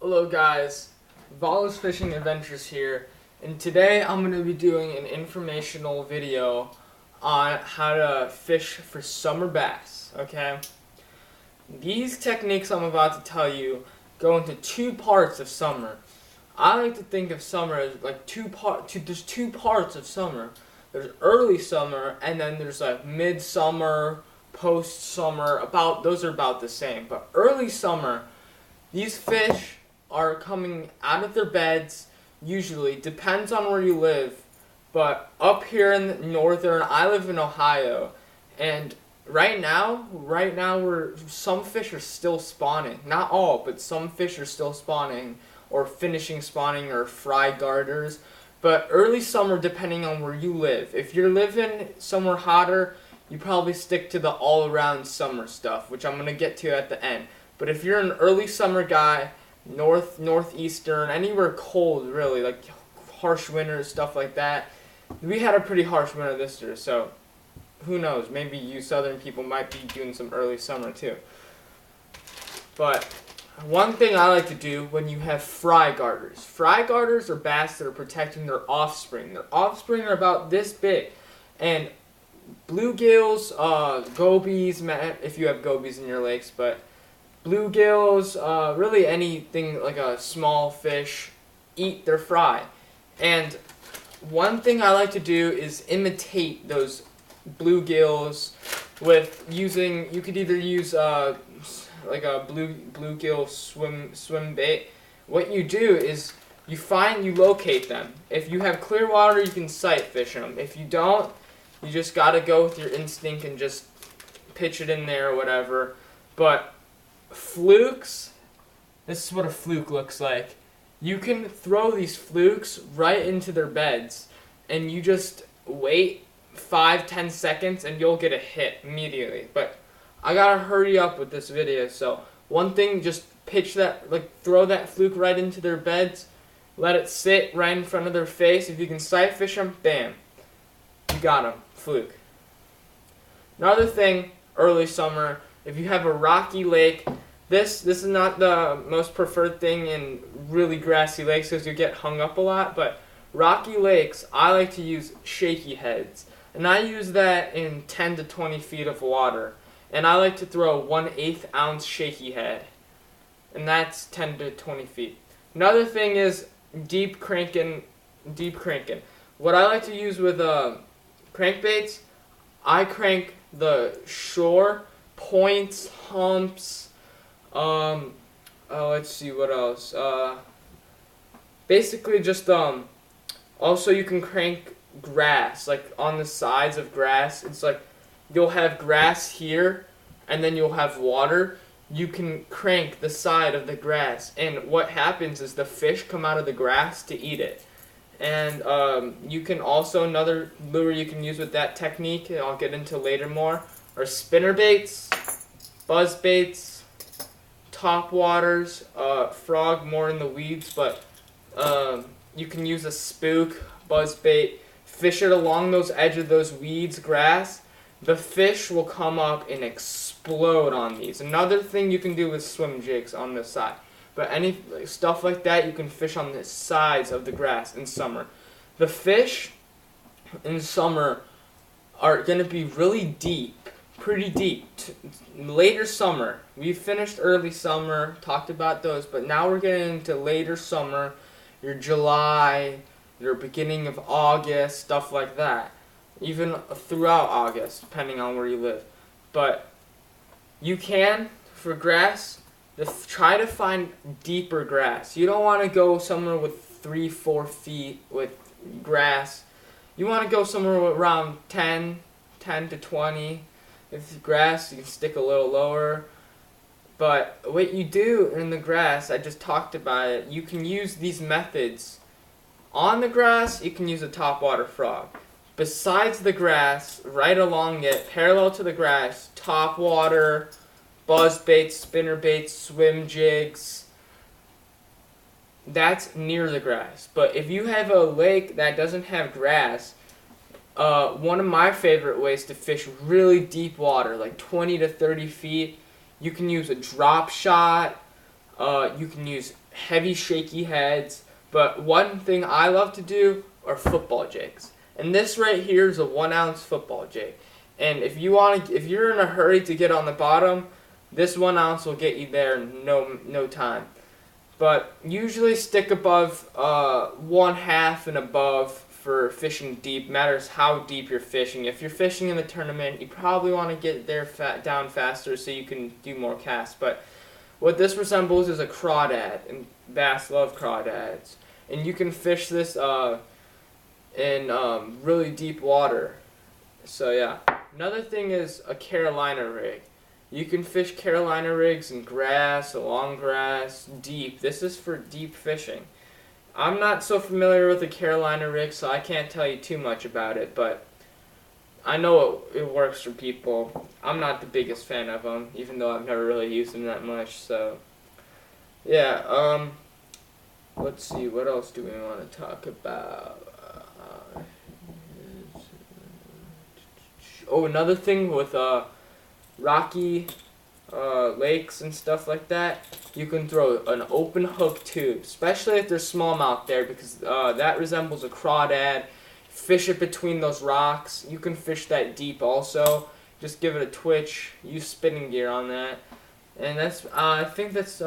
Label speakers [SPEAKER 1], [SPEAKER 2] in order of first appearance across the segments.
[SPEAKER 1] Hello guys, Vala's Fishing Adventures here, and today I'm going to be doing an informational video on how to fish for summer bass, okay? These techniques I'm about to tell you go into two parts of summer. I like to think of summer as like there's two parts of summer. There's early summer, and then there's like midsummer, post-summer, those are about the same. But early summer, these fish are coming out of their beds, usually, depends on where you live, but up here in the I live in Ohio, and right now some fish are still spawning. Not all, but some fish are still spawning, or finishing spawning, or fry garters. But early summer, depending on where you live. If you're living somewhere hotter, you probably stick to the all-around summer stuff, which I'm going to get to at the end. But if you're an early summer guy, northeastern, anywhere cold really, like harsh winters, stuff like that. We had a pretty harsh winter this year, so who knows, maybe you southern people might be doing some early summer too. But one thing I like to do when you have fry garters are bass that are protecting their offspring. Their offspring are about this big, and bluegills, gobies, if you have gobies in your lakes, but bluegills, really anything like a small fish, eat their fry. And one thing I like to do is imitate those bluegills with using, you could either use like a bluegill swim bait. What you do is you locate them. If you have clear water, you can sight fish them. If you don't, you just gotta go with your instinct and just pitch it in there or whatever. But flukes, this is what a fluke looks like. You can throw these flukes right into their beds, and you just wait 5-10 seconds and you'll get a hit immediately. But I gotta hurry up with this video, so one thing, just throw that fluke right into their beds, let it sit right in front of their face. If you can sight fish them, bam, you got them, fluke. Another thing, early summer, if you have a rocky lake, this is not the most preferred thing in really grassy lakes because you get hung up a lot, but rocky lakes, I like to use shaky heads. And I use that in 10 to 20 feet of water. And I like to throw 1/8 ounce shaky head. And that's 10 to 20 feet. Another thing is deep cranking. What I like to use with crankbaits, I crank the shore, points, humps, let's see what else, basically just, also you can crank grass, like on the sides of grass. It's like you'll have grass here, and then you'll have water. You can crank the side of the grass, and what happens is the fish come out of the grass to eat it. And you can also, another lure you can use with that technique, and I'll get into later more, are spinner baits, buzz baits, top waters, frog more in the weeds, but you can use a spook, buzz bait, fish it along those edges of those weeds, grass. The fish will come up and explode on these. Another thing you can do with swim jigs on the side. But any stuff like that, you can fish on the sides of the grass in summer. The fish in summer are going to be really deep, pretty deep. Later summer, we finished early summer, talked about those, but now we're getting into later summer, your July, your beginning of August, stuff like that. Even throughout August, depending on where you live. But you can, for grass, try to find deeper grass. You don't want to go somewhere with 3-4 feet with grass. You want to go somewhere around 10 to 20. If it's grass, you can stick a little lower. But what you do in the grass, I just talked about it, you can use these methods. On the grass, you can use a topwater frog. Besides the grass, right along it, parallel to the grass, top water, buzz baits, spinner baits, swim jigs, that's near the grass. But if you have a lake that doesn't have grass, one of my favorite ways to fish really deep water, like 20 to 30 feet, you can use a drop shot, you can use heavy shaky heads. But one thing I love to do are football jigs. And this right here is a 1 ounce football jig. And if you're in a hurry to get on the bottom, this 1 ounce will get you there in no time. But usually stick above 1/2 and above for fishing deep. Matters how deep you're fishing. If you're fishing in the tournament, you probably want to get there down faster so you can do more casts. But what this resembles is a crawdad, and bass love crawdads. And you can fish this in really deep water. So yeah. Another thing is a Carolina rig. You can fish Carolina rigs in grass, along grass, deep. This is for deep fishing. I'm not so familiar with the Carolina rig, so I can't tell you too much about it, but I know it works for people. I'm not the biggest fan of them, even though I've never really used them that much, so yeah, let's see, what else do we want to talk about? Another thing with rocky lakes and stuff like that, you can throw an open hook tube, especially if there's smallmouth there, because that resembles a crawdad. Fish it between those rocks. You can fish that deep also. Just give it a twitch. Use spinning gear on that, and that's I think that's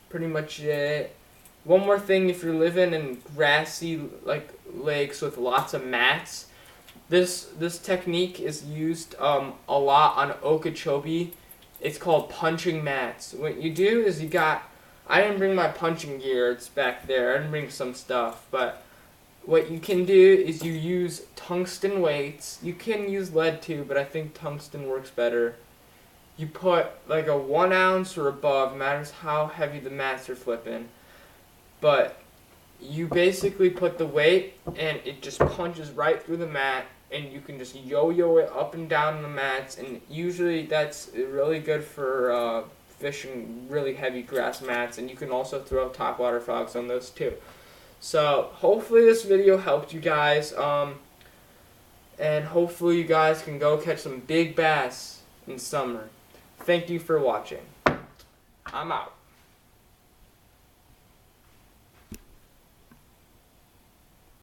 [SPEAKER 1] pretty much it. One more thing, if you're living in grassy lakes with lots of mats, this technique is used a lot on Okeechobee. It's called punching mats. What you do is I didn't bring my punching gear, it's back there. I didn't bring some stuff, but what you can do is you use tungsten weights. You can use lead too, but I think tungsten works better. You put like a 1 ounce or above, matters how heavy the mats are flipping, but you basically put the weight and it just punches right through the mat, and you can just yo-yo it up and down the mats, and usually that's really good for fishing really heavy grass mats, and you can also throw topwater frogs on those too. So hopefully this video helped you guys, and hopefully you guys can go catch some big bass in summer. Thank you for watching. I'm out.